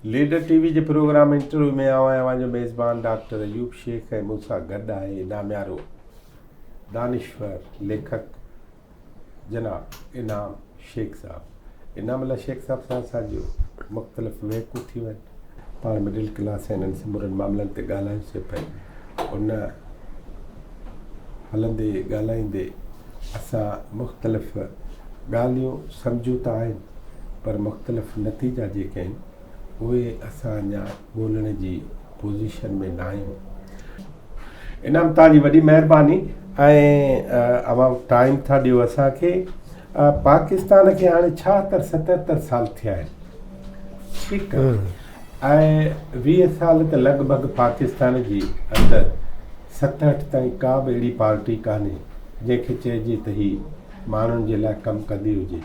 Leader TV जे programme interview में आवां जो मेज़बान डॉक्टर अयूब शेख ऐं मूंसां गॾु आहे इनामियारो दानिश्वर लेखक जनाब इनाम शेख साहब। इनामुल्ला शेख साहब सां असांजो मुख़्तलिफ़ वेकूं थियूं आहिनि। पाण मिडिल क्लास हिननि सिमुरनि मामलनि ते ॻाल्हायोसीं पिए। उन हलंदे ॻाल्हाईंदे असां मुख़्तलिफ़ ॻाल्हियूं सम्झूं था आहिनि, पर मुख़्तलिफ़ नतीजा जेके आहिनि उहे असां अञा ॻोल्हण जी पोज़ीशन में न आहियूं। इनाम तव्हांजी वॾी महिरबानी ऐं अवां टाइम था ॾियो असांखे। पाकिस्तान खे हाणे 76-77 साल थिया आहिनि, ठीकु आहे, ऐं 20 साल त लॻभॻि पाकिस्तान जी अंदरि 67 ताईं का बि अहिड़ी पार्टी कान्हे जंहिंखे चइजे त ही माण्हुनि जे लाइ कमु कंदी हुजे।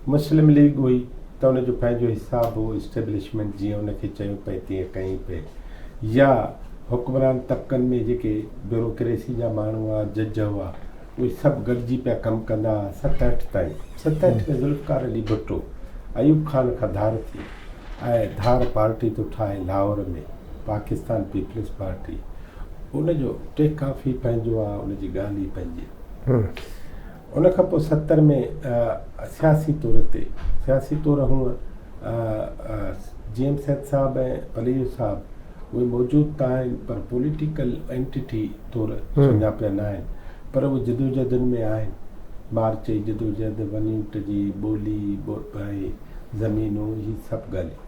मुस्लिम लीग हुई त उनजो पंहिंजो हिसाबु हो, इस्टेब्लिशमेंट जीअं उनखे चयूं पिए तीअं कयूं पिए, या हुक्मरान तबक़नि में जेके ब्यूरोक्रेसी जा माण्हू हुआ, जज हुआ, उहे सभु गॾिजी पिया कमु कंदा हुआ 67 ताईं। 67 में ज़ुल्फ़िकार अली भुट्टो अयूब खान खां धार थी ऐं धार पार्टी थो ठाहे लाहौर में, पाकिस्तान पीपल्स पार्टी। उनजो टेक ऑफ ई पंहिंजो आहे, उनजी ॻाल्हि ई पंहिंजी। उन खां पोइ 70 में सियासी तौर हूअं GM सैद साहब ऐं पलीर साहब उहे मौजूदु त आहिनि, पर पॉलिटिकल एंटिटी तौर सुञापिया न आहिनि, पर उहे जदोजहदनि में आहिनि। मार्च जी जदोजहद, वनीट जी ॿोली, ज़मीनूं, ही सभु ॻाल्हियूं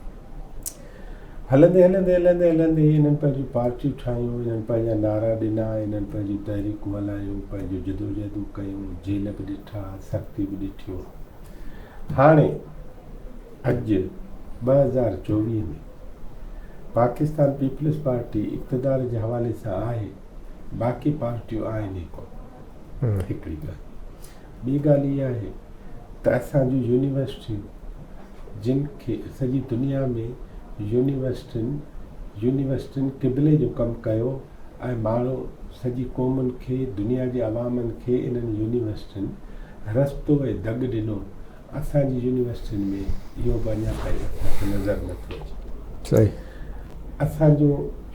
हलंदे हलंदे हलंदे हलंदे हिननि पंहिंजूं पार्टियूं ठाहियूं, हिननि पंहिंजा नारा ॾिना, हिननि पंहिंजूं तहरीकूं हलायूं, पंहिंजूं जदोजहदूं कयूं, जेल बि ॾिठा, सख़्ती बि ॾिठियूं। हाणे अॼु 2024 में पाकिस्तान पीपल्स पार्टी इक़्तिदार जे हवाले सां आहे, बाक़ी पार्टियूं आहिनि ई कोन। हिकिड़ी ॻाल्हि। ॿी ॻाल्हि इहा आहे त असांजूं यूनिवर्सिटियूं, जिन खे सॼी दुनिया में यूनिवर्सिटियुनि क़िबले जो कमु कयो ऐं माण्हू सॼी क़ौमुनि खे, दुनिया जे अवामनि खे इन्हनि यूनिवर्सिटियुनि रस्तो ऐं दॻ ॾिनो, असांजी यूनिवर्सिटियुनि में इहो बि अञा ताईं असांखे नज़र नथो अचे। सही। असांजूं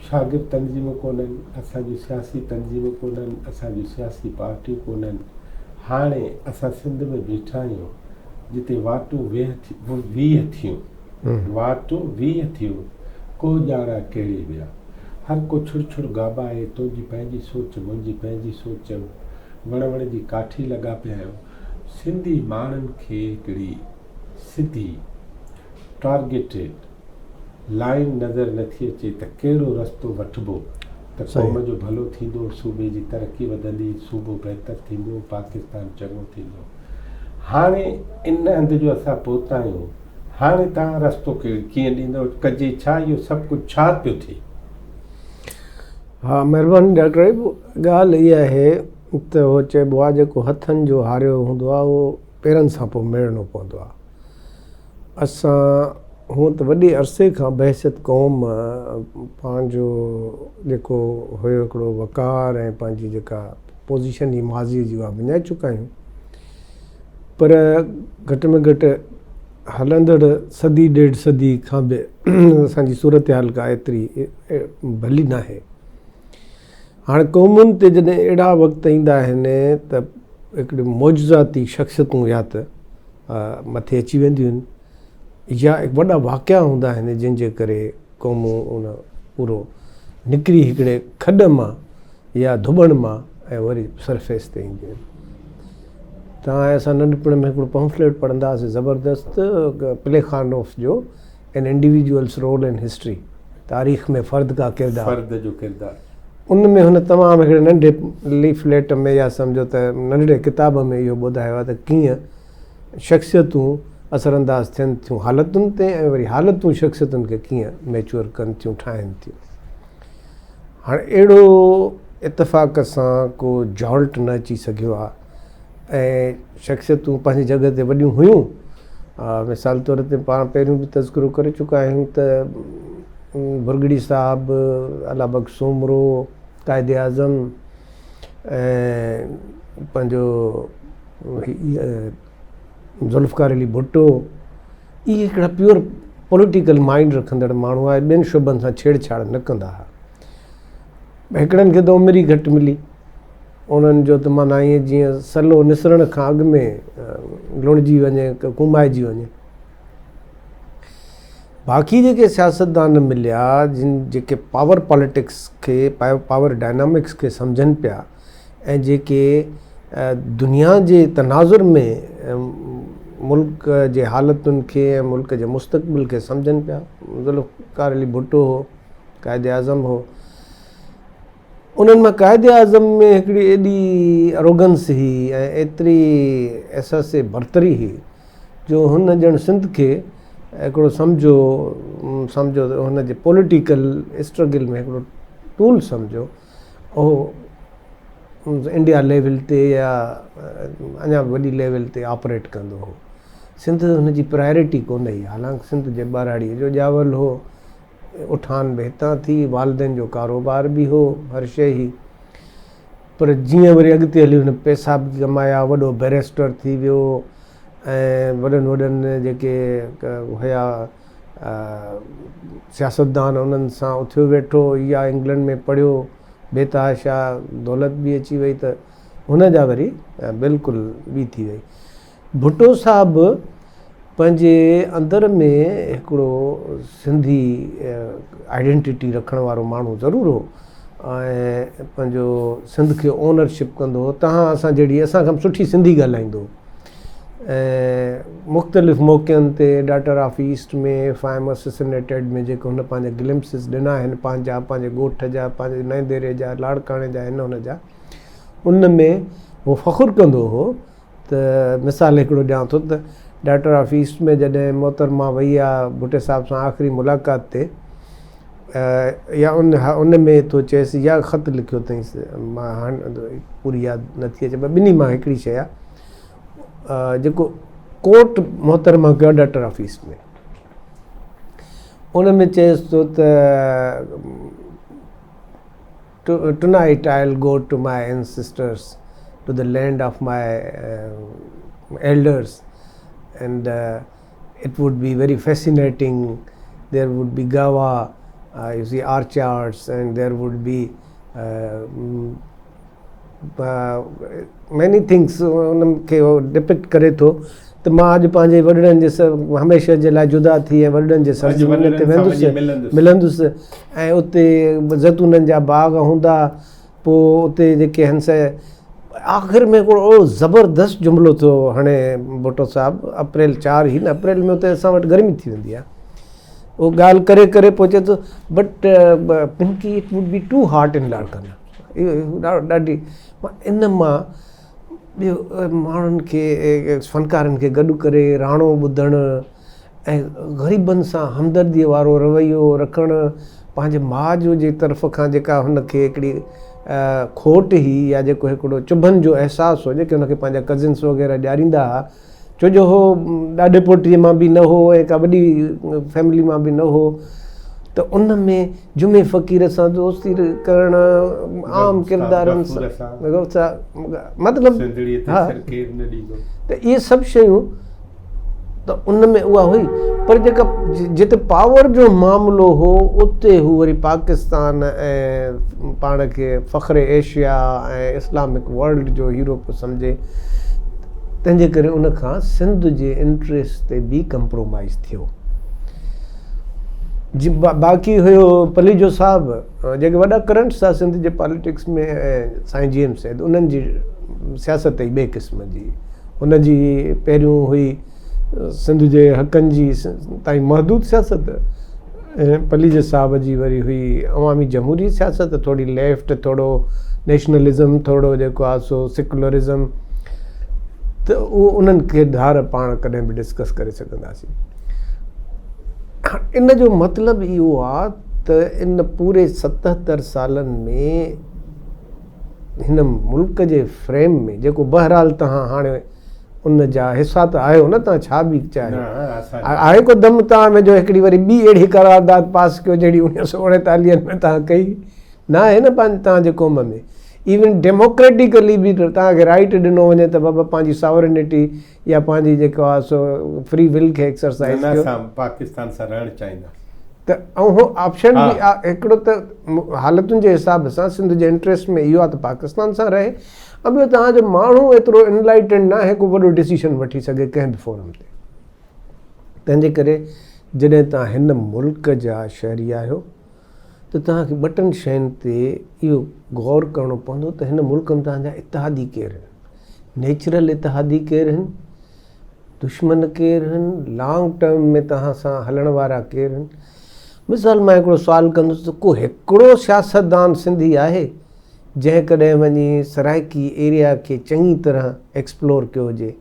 शागिर्द तंज़ीमूं कोन्हनि, असांजूं सियासी तंज़ीमूं कोन्हनि, असांजूं सियासी पार्टियूं कोन्हनि। हाणे असां सिंध में बीठा आहियूं जिते वाटूं 20 थियूं, को ॼाणा कहिड़ी विया। हर को छुड़ गाबा आहे, तुंहिंजी पंहिंजी सोच, मुंहिंजी पंहिंजी सोच, वण जी काठी लॻा पिया आहियो। सिंधी माण्हुनि खे हिकिड़ी सिधी टारगेटेड लाइन नज़र नथी अचे त कहिड़ो रस्तो वठिबो त क़ौम जो भलो थींदो, सूबे जी तरक़ी वधंदी, सूबो बहितर थींदो, पाकिस्तान चङो थींदो। हाणे इन हंधि जो असां पहुता आहियूं। हाणे तव्हां रस्तो कीअं ॾींदव, कजे छा, इहो सभु कुझु छा पियो थिए? हा, महिरबानी डॉक्टर। ॻाल्हि इहा आहे त उहो चइबो आहे जेको हथनि जो हारियो हूंदो आहे उहो पेरनि सां पोइ मिलणो पवंदो आहे। असां हूअं त वॾे अरसे खां बहसियत क़ौम पंहिंजो जेको हुयो हिकिड़ो वक़ार ऐं पंहिंजी जेका पोज़ीशन जी माज़ी जी उहा विञाए चुका आहियूं, पर घटि में घटि हलंदड़ सदी ॾेढ सदी खां बि असांजी सूरत हाल का एतिरी भली न आहे। हाणे क़ौमुनि ते जॾहिं अहिड़ा वक़्त ईंदा आहिनि त हिकिड़ी मौजज़ाती शख़्सियतूं या त मथे अची वेंदियूं आहिनि, या वॾा वाक़िया हूंदा आहिनि जंहिंजे करे क़ौमूं उन पूरो निकिरी हिकिड़े खॾ मां या धुॿण मां ऐं वरी सरफेस ते ईंदियूं आहिनि। तव्हां असां नंढपण में हिकिड़ो पम्फलेट पढ़ंदा हुआसीं ज़बरदस्त, प्लेखानोफ जो an individual's role in history, तारीख़ में फ़र्द का किरदार, फ़र्द जो किरदार। उन में हुन तमामु हिकिड़े नंढे लीफलेट में या सम्झो त नंढड़े किताब में इहो ॿुधायो आहे त कीअं शख़्सियतूं असरअंदाज़ थियनि थियूं हालतुनि ते, ऐं वरी हालतूं शख़्सियतुनि खे कीअं मैच्योर कनि थियूं, ठाहिनि थियूं। हाणे अहिड़ो इतफ़ाक़ सां को जॉल्ट न अची सघियो आहे ऐं शख़्सियतूं पंहिंजी जॻह ते वॾियूं हुयूं। मिसाल तौर ते पाण पहिरियों बि तज़किरो करे चुका आहियूं त भुरगड़ी साहब, अला बख्श सोमरो, कायदे आज़म ऐं पंहिंजो ज़ुल्फ़िकार अली भुट्टो, इहे हिकिड़ा प्योर पॉलिटिकल माइंड रखंदड़ माण्हू आहे, ॿियनि शोबनि सां छेड़छाड़ न कंदा हुआ। हिकिड़नि खे त उमिरि ई घटि मिली, उन्हनि जो त माना ईअं जीअं सलो निसरण खां अॻु में लुणिजी वञे, कुमाइजी वञे। बाक़ी जेके सियासतदान मिलिया जेके पावर पॉलिटिक्स खे, पावर डायनामिक्स खे सम्झनि पिया ऐं जेके दुनिया जे तनाज़ुर में मुल्क जे हालतुनि खे ऐं मुल्क जे मुस्तक़बिल खे सम्झनि पिया। ज़ुल्फ़िकार अली भुट्टो हो, क़ाइद आज़म हो, उन्हनि मां क़ाइद आज़म में हिकिड़ी एॾी अरोगंस हुई ऐं एतिरी एहसास बरतरी हुई जो हुन ॼण सिंध खे हिकिड़ो सम्झो हुन जे पॉलिटिकल स्ट्रगल में हिकिड़ो टूल सम्झो, उहो इंडिया लेवल ते या अञा वॾी लेवल ते ऑपरेट कंदो हो। सिंध हुनजी प्रायोरिटी कोन हुई, हालांकि सिंध जे ॿाराड़ीअ जो ॼावल हो, उठान बि हितां थी, वालदेन जो कारोबार बि हो, हर शइ हुई। पर जीअं वरी अॻिते हली हुन पैसा बि कमाया, वॾो बैरिस्टर थी वियो ऐं वॾनि जेके हुया सियासतदान, उन्हनि सां उथियो वेठो या इंग्लैंड में पढ़ियो, बेतहाशा दौलत बि अची वई, त हुन जा वरी बिल्कुलु ॿी थी वई। भुट्टो साहिबु पंहिंजे अंदर में हिकिड़ो सिंधी आइडेंटिटी रखण वारो माण्हू ज़रूरु हो ऐं पंहिंजो सिंध खे ओनरशिप कंदो हो। तव्हां असां जहिड़ी असां खां सुठी सिंधी ॻाल्हाईंदो ऐं मुख़्तलिफ़ मौक़नि ते डाटर ऑफ ईस्ट में, फाइम असोसिनेटेड में जेके हुन पंहिंजा ग्लिम्सिस ॾिना आहिनि पंहिंजा, पंहिंजे ॻोठ जा, पंहिंजे नएंदेरे जा, लाड़काणे जा, हिन हुन जा, उन में उहो फ़ख़ुरु कंदो हो। त मिसाल हिकिड़ो ॾियां थो त डाटर ऑफ ईस्ट में जॾहिं मोहतरमा वई आहे भुट्टे साहिब सां आख़िरी मुलाक़ात ते, या उन में थो चएसि या ख़त लिखियो अथईंसि, मां हाणे पूरी यादि नथी अचे, पर ॿिन्ही मां हिकिड़ी शइ आहे जेको कोट मोहतरमा कयो डाटर ऑफ ईस्ट में, उन में चएसि थो त tonight I will go to my ancestors, to the land of my elders and it would be very fascinating. There would be gawa, you see orchards, and there would be many things उन्हनि खे depict करे थो। त मां अॼु पंहिंजे वॾड़नि जे हमेशह जे लाइ जुदा थी ऐं वॾड़नि जे सरज़मीन ते वेंदुसि, मिलंदुसि ऐं उते ज़ैतूननि जा बाग़ हूंदा, पोइ उते जेके आहिनि से आख़िर में हिकिड़ो ज़बरदस्त जुमिलो थियो हाणे भुट्टो साहिबु, अप्रैल 4 ही न, अप्रैल में उते असां वटि गर्मी थी वेंदी आहे, उहो ॻाल्हि करे करे पहुचे थो, but Pinky it would be too hot in Larkana. इहो ॾाढी इन मां ॿियो माण्हुनि खे, फ़नकारनि खे गॾु करे राणो ॿुधणु ऐं ग़रीबनि सां हमदर्दीअ वारो रवैयो रखणु, पंहिंजे माउ जो जे तरफ़ खां जेका हुनखे हिकिड़ी खोट हुई या जेको हिकिड़ो चुभनि जो अहसासु हो, जेके हुनखे पंहिंजा कज़िन्स वग़ैरह ॾियारींदा हुआ, छो जो हो ॾाॾे पोटीअ मां बि न हो ऐं का वॾी फैमिली मां बि न हो, त उन में जुमे फ़क़ीर सां दोस्ती करणु, आम किरदारनि सां, मतिलबु हा, त इहे सभु शयूं त उन में उहा हुई। पर जेका जिते पावर जो मामिलो हो उते हू वरी पाकिस्तान ऐं पाण खे फ़ख़्र एशिया ऐं इस्लामिक वर्ल्ड जो हीरो पियो सम्झे, तंहिंजे करे उन खां सिंध जे इंट्रस्ट ते बि कंप्रोमाइज़ थियो। बाक़ी हुयो पलीजो साहिबु, जेके वॾा करंट्स आहे सिंध जे पॉलिटिक्स में, ऐं साईं जी एम सैद, उन्हनि जी सियासत ई ॿिए क़िस्म जी, उनजी पहिरियों हुई सिंध जे हक़नि जी ताईं महदूद सियासत, ऐं पलीज साहिब जी वरी हुई अवामी जमहूरी सियासत, थोरी लेफ्ट, थोरो नेशनलिज़म, थोरो जेको आहे सो सेकुलरिज़म, त उहो उन्हनि खे धार पाण कॾहिं बि डिस्कस करे सघंदासीं। इन जो मतिलबु इहो आहे त इन पूरे 77 सालनि में हिन मुल्क जे फ्रेम में जेको बहरहाल तव्हां हाणे उन जा हिसा त आहियो न, तव्हां छा बि चाहियो, आहे को दम तव्हां में जो हिकिड़ी वरी ॿी अहिड़ी करारदाद पास कयो जहिड़ी 1949 में तव्हां कई न आहे न पंहिंजे तव्हांजे क़ौम में। इवन डेमोक्रेटिकली बि तव्हांखे राइट ॾिनो वञे त बाबा पंहिंजी सॉवरेनिटी या पंहिंजी जेको आहे सो फ्री विल खे एक्सरसाइज़ कयो पाकिस्तान सां रहणु चाहींदा त ऐं उहो ऑप्शन बि आहे हिकिड़ो त हालतुनि जे हिसाब सां सिंध जे इंट्रस्ट में इहो आहे त पाकिस्तान सां रहे ऐं ॿियो तव्हांजो माण्हू एतिरो इनलाइटेंड न आहे को वॾो डिसीशन वठी सघे कंहिं बि फोरम ते। तंहिंजे करे जॾहिं तव्हां हिन मुल्क जा शहरी आहियो त तव्हांखे ॿ टिनि शयुनि ते इहो गौर करिणो पवंदो त हिन मुल्क में तव्हांजा इतिहादी केरु आहिनि, नेचुरल इतिहादी केरु आहिनि, दुश्मन केरु आहिनि, लॉन्ग टर्म में तव्हां सां हलण वारा केरु आहिनि। मिसाल मां हिकिड़ो सुवालु कंदुसि त को हिकिड़ो सियासतदान सिंधी आहे जंहिं कॾहिं वञी सराइकी एरिया खे चङी तरह एक्सप्लोर कयो हुजे,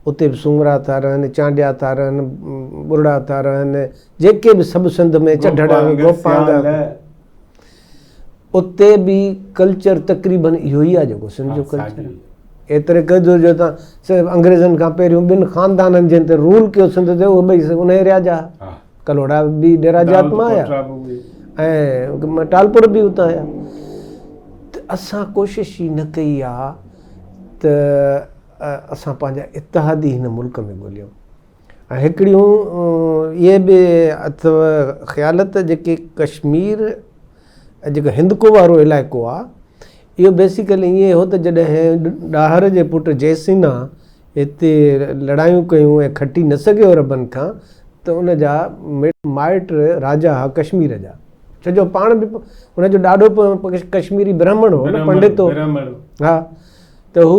उते बि सूमरा था रहनि, चांडिया था रहनि, बुरड़ा था रहनि, जेके बि सभु सिंध में चढ़ड़ गोपांग, उते बि कल्चर तक़रीबन इहो ई आहे जेको सिंध जो कल्चर। एतिरे क़दुरु जो तव्हां सिर्फ़ु अंग्रेज़नि खां पहिरियों ॿिनि ख़ानदाननि जिन ते रूल कयो सिंध ते उहे ॿई उन एरिया जा, कलोड़ा बि डेरा जात मां आया ऐं टालपुर बि उतां आया। त असां कोशिशि ई न कई आहे त असां पंहिंजा इतिहादी हिन मुल्क में ॻोल्हियूं। ऐं हिकिड़ियूं इहे बि अथव ख़्यालत जेके कश्मीर जेको हिंदको वारो इलाइक़ो आहे इहो बेसिकली ईअं हो त जॾहिं ॾाहर जे पुटु जयसिन्हा हिते लड़ायूं कयूं ऐं खटी न सघियो रबनि खां त उन जा माइट राजा हुआ कश्मीर जा, छो जो पाण बि हुनजो ॾाढो कश्मीरी ब्राह्मण हो न, पंडित हो, हा, त हू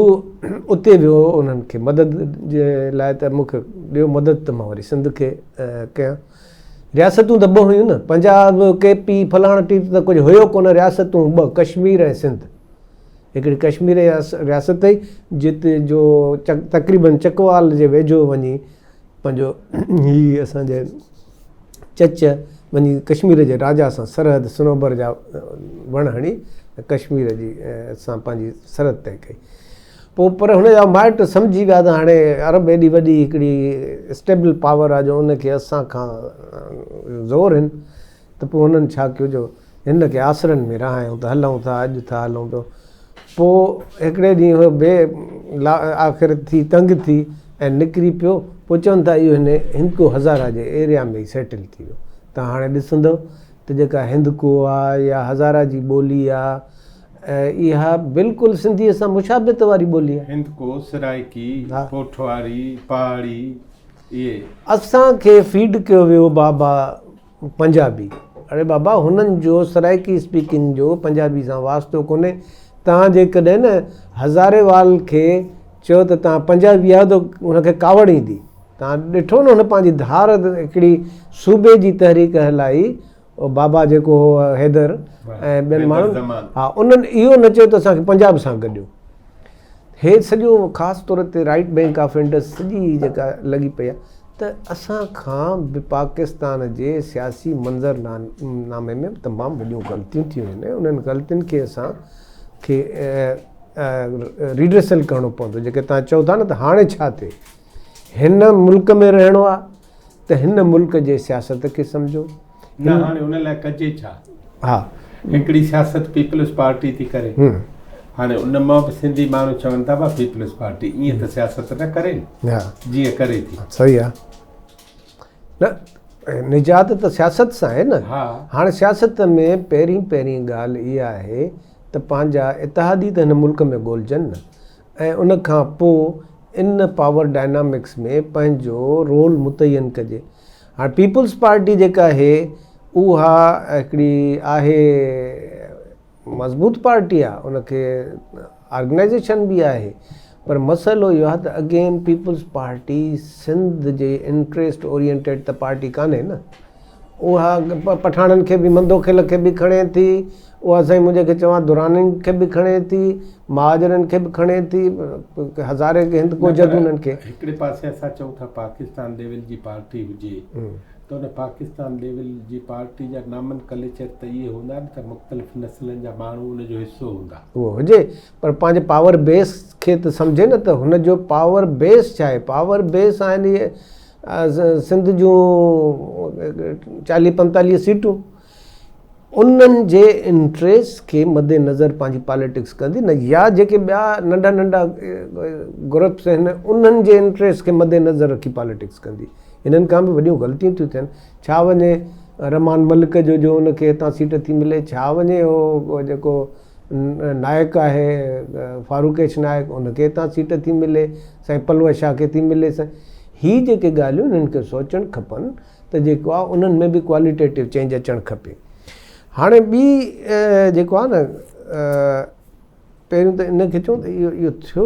उते वियो उन्हनि खे मदद जे लाइ त मूंखे ॾियो मदद त मां वरी सिंध खे कयां। रियासतूं त ॿ हुयूं न, पंजाब केपी फलाण टी त कुझु हुयो कोन, रियासतूं ॿ कश्मीर ऐं सिंध। हिकिड़ी कश्मीर रियासत हुई जिते जो तक़रीबन चकवाल जे वेझो वञी पंहिंजो हीअ असांजे चच वञी कश्मीर जे राजा सां सरहद सनोबर जा वण हणी कश्मीर जी असां पंहिंजी सरहद तइ कई। पोइ पर हुनजा माइट सम्झी विया त हाणे अरब एॾी वॾी हिकिड़ी स्टेबल पावर आहे जो उनखे असां खां ज़ोर आहिनि, त पोइ हुननि छा कयो जो हिन खे आसरनि में रहायूं त हलूं था, अॼु था हलूं पियो। पोइ हिकिड़े ॾींहुं आख़िर थी तंग थी ऐं निकिरी पियो, पोइ चवनि था इहो हिन हिंदको हज़ारा जे एरिया में ई सेटल थी वियो। तव्हां हाणे ॾिसंदव त जेका हिंदको आहे या हज़ारा जी ॿोली आहे इहा बिल्कुलु सिंधीअ सां मुशाबित वारी ॿोली आहे। हिंदको, सराइकी, पोठवारी, पहाड़ी, इहे असांखे फीड कयो वियो बाबा पंजाबी। अरे बाबा हुननि जो सराइकी स्पीकिंग जो पंजाबी सां वास्तो कोन्हे। तव्हां जेकॾहिं न हज़ारेवाल खे चयो त तव्हां पंजाबी आहे त हुनखे कावड़ ईंदी। तव्हां ॾिठो न हुन पंहिंजी धार हिकिड़ी सूबे जी तहरीक हलाई, बाबा जेको हो हैदर ऐं ॿियनि माण्हुनि, हा, उन्हनि इहो न चयो त असांखे पंजाब सां गॾियो। हे सॼो ख़ासि तौर ते राइट बैंक ऑफ इंडस सॼी जेका लॻी पई आहे त असां खां बि पाकिस्तान जे सियासी मंज़रनामे में तमामु वॾियूं ग़लतियूं थियूं आहिनि। उन्हनि ग़लतियुनि खे असांखे रिड्रेसल करिणो पवंदो। जेके तव्हां चओ था न त हाणे छा थिए, हिन मुल्क में रहणो आहे त हिन मुल्क जे सियासत खे सम्झो। न हाणे हुन लाइ कजे छा? हा, हिकिड़ी सियासत पीपल्स पार्टी थी करे, हाणे उन मां बि सिंधी माण्हू चवनि था पीपल्स पार्टी ईअं त सियासत न करे जीअं करे थी। सही आहे न, निजात त सियासत सां आहे न। हाणे सियासत में पहिरीं ॻाल्हि इहा आहे त पंहिंजा इतिहादी त हिन मुल्क में ॻोल्हजनि न, ऐं उन खां पोइ इन पावर डायनामिक्स में पंहिंजो रोल मुतयन कजे। हाणे पीपल्स पार्टी जेका आहे उहा हिकिड़ी आहे मज़बूत पार्टी आहे, उनखे ऑर्गेनाइज़ेशन बि आहे, पर मसइलो इहो आहे त अगेन पीपल्स पार्टी सिंध जे इंट्रस्ट ओरिएंटेड त पार्टी कान्हे न। उहा पठाणनि खे बि मंदोखेल खे बि खणे थी, उहा साईं मुंहिंजे खे चवां दुरानियुनि खे बि खणे थी, महाजरनि खे बि खणे थी, हज़ारे खे हिंदको जद उन्हनि खे। हिकिड़े पासे असां चऊं था पाकिस्तान लेवल जी पार्टी हुजे त उन पाकिस्तान लेवल जी पार्टी जा नामन कल्चर त इहे हूंदा न त मुख़्तलिफ़ नस्लनि जा माण्हू उनजो हिसो हूंदा। उहो हुजे, पर पंहिंजे पावर बेस खे त सम्झे न, त हुनजो पावर बेस छा आहे। पावर बेस आहिनि इहे सिंध जूं 40-45 सीटूं। उन्हनि जे इंट्रस्ट खे मद्देनज़र पंहिंजी पॉलिटिक्स कंदी न, या जेके ॿिया नंढा नंढा ग्रुप्स आहिनि उन्हनि जे इंट्रस्ट खे मद्देनज़र रखी पॉलिटिक्स कंदी। हिननि खां बि वॾियूं ग़लतियूं थियूं थियनि। छा वञे रहमान मलिक जो हुनखे हितां सीट थी मिले, छा वञे उहो जेको नायक आहे फारूकेश नायक उनखे हितां सीट थी मिले, साईं पलव शाह खे थी मिले। ही जेके ॻाल्हियूं हिननि खे सोचणु खपनि त जेको आहे उन्हनि में बि क्वालिटेटिव चेंज अचणु खपे। हाणे ॿी जेको आहे न, पहिरियों त इनखे चऊं त इहो थियो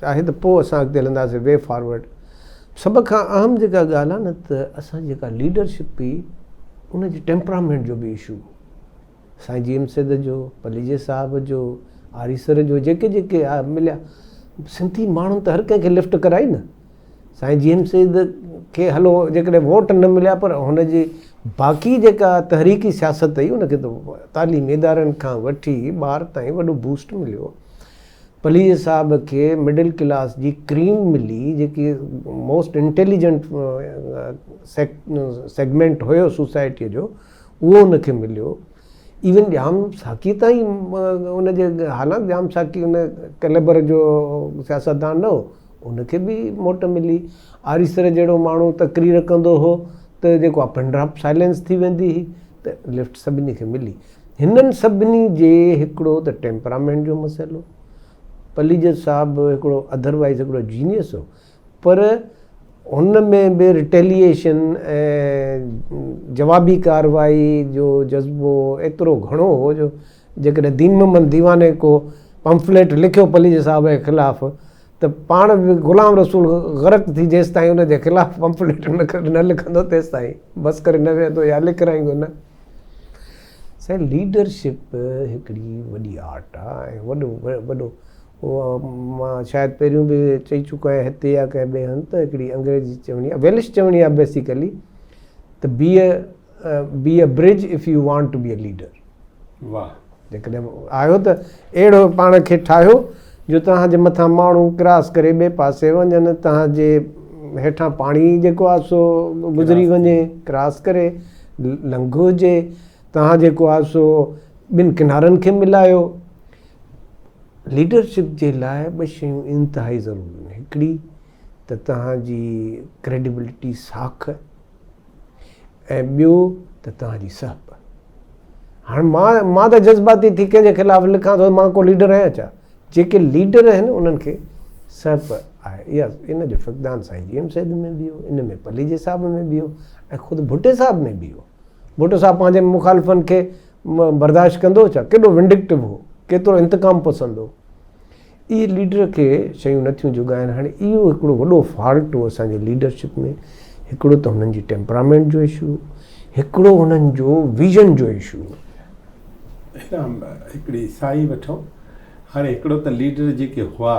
आहे त पोइ असां अॻिते हलंदासीं वे फॉरवर्ड। सभ खां अहम जेका ॻाल्हि आहे न त असां जेका लीडरशिप हुई उनजे टेम्परामेंट जो बि इशू, साईं जी एम सैद जो, पलीजे साहिब जो, आरीसर जो, जेके जेके मिलिया सिंधी माण्हुनि त हर कंहिंखे लिफ्ट कराई न। साईं जी एम सैद खे हलो जेकॾहिं वोट न मिलिया पर हुनजी बाक़ी जेका तहरीकी सियासत हुई उनखे त तालीमी इदारनि खां वठी ॿार ताईं वॾो बूस्ट मिलियो। पलीजे साहिब खे मिडिल क्लास जी क्रीम मिली, जेकी मोस्ट इंटेलिजेंट सेगमेंट हुयो सोसाइटीअ जो, उहो उनखे मिलियो। इवन जाम साकी ताईं उनजे हालांकि जाम साकी उन कैलेबर जो सियासतदान न हो, उनखे बि मोट मिली। आरीसर जहिड़ो माण्हू तकरीर कंदो हो त जेको आहे पिन ड्रॉप साइलेंस थी वेंदी हुई, त लिफ्ट सभिनी खे मिली। हिननि सभिनी जे हिकिड़ो त टेम्परामेंट जो मसइलो, पलीजे साहिबु हिकिड़ो अदरवाइज़ हिकिड़ो जीनियस हो, पर हुन में बि रिटेलिएशन ऐं जवाबी कार्रवाई जो जज़्बो एतिरो घणो हो जो जेकॾहिं दीन मोहम्मद दीवाने को पंफलेट लिखियो पलीजे साहिब जे ख़िलाफ़ु त पाण बि ग़ुलाम रसूल ग़रक़ थी जेसि ताईं उनजे ख़िलाफ़ु पंफलेट न लिखंदो तेसि ताईं बसि करे न वेंदो या लिखाईंदो न। साईं लीडरशिप हिकिड़ी वॾी आर्ट आहे ऐं वॾो मां शायदि पहिरियों बि चई चुको आहियां हिते या कंहिं ॿिए हंधि त हिकिड़ी अंग्रेजी चवणी आहे, वेलिश चवणी आहे बेसिकली त be a bridge if you want to be a leader. वाह, जेकॾहिं आहियो त अहिड़ो पाण खे ठाहियो जो तव्हांजे मथां माण्हू क्रॉस करे ॿिए पासे वञनि, तव्हांजे हेठां पाणी जेको आहे सो गुज़री वञे, क्रॉस करे लंघ हुजे, तव्हां जेको आहे सो ॿिनि किनारनि खे मिलायो। लीडरशिप जे लाइ ॿ शयूं इंतिहाई ज़रूरी आहिनि। हिकिड़ी त तव्हांजी क्रेडिबिलिटी साख ऐं ॿियो त तव्हांजी सहब। हाणे मां त जज़्बाती थी कंहिंजे ख़िलाफ़ु लिखां थो, मां को लीडर आहियां छा? जेके लीडर आहिनि उन्हनि खे सहब आहे। इहा इन जो फ़क़दान साईं जी एम सैद में बि हो, इन में पलीजे साहिब में बि हो ऐं ख़ुदि भुट्टे साहिब में बि हो। भुट्टो साहिबु पंहिंजे मुखालिफ़नि खे बर्दाश्त कंदो छा? केॾो विंडिक्टिव हो, केतिरो इंतकाम पसंदि हो। इहे लीडर खे शयूं नथियूं जुगाइनि। हाणे इहो हिकिड़ो वॾो फॉल्ट हो असांजे लीडरशिप में। हिकिड़ो त हुननि जी टेम्परामेंट जो इशू, हिकिड़ो हुननि जो विज़न जो इशू। हिकिड़ी साई वठो। हाणे हिकिड़ो त लीडर जेके हुआ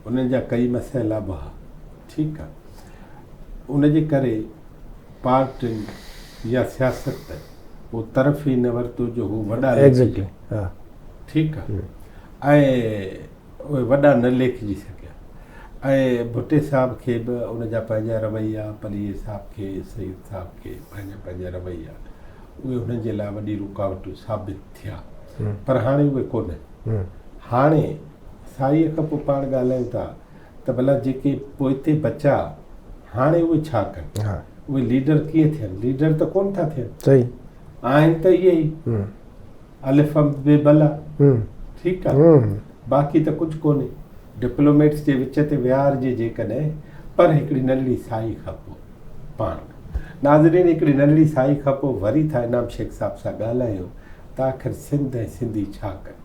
उन्हनि जा कई मसइला बि हुआ, ठीकु आहे, उनजे करे पार्टियुनि या सियासत उहो तरफ़ ई न वरितो जो हू वॾा एग्ज़ैक्टली, हा, ठीकु आहे, ऐं उहे वॾा न लेखिजी सघिया। ऐं भुट्टे साहिब खे बि उनजा पंहिंजा रवैया, पलीजे साहिब खे, सईद साहिब खे पंहिंजा रवैया, उहे हुननि जे लाइ वॾी रुकावटूं साबित थिया। पर हाणे उहे कोन्हनि। हाणे साईअ खां पोइ पाण ॻाल्हायूं था त भला जेके पोइते बचा हाणे उहे छा कनि, उहे लीडर कीअं थियनि? लीडर त कोन था थियनि, सही आहिनि त इहे ई अलिफ बे भला, ठीकु आहे, बाक़ी त कुझु कोन्हे। डिप्लोमेट्स जे विच ते विहारिजे जेकॾहिं, पर हिकिड़ी नंढड़ी साई खां पोइ पाण नाज़रीन हिकिड़ी नंढड़ी साई खां पोइ वरी था इनाम शेख साहिब सां ॻाल्हायूं त आख़िर सिंध ऐं सिंधी छा कनि।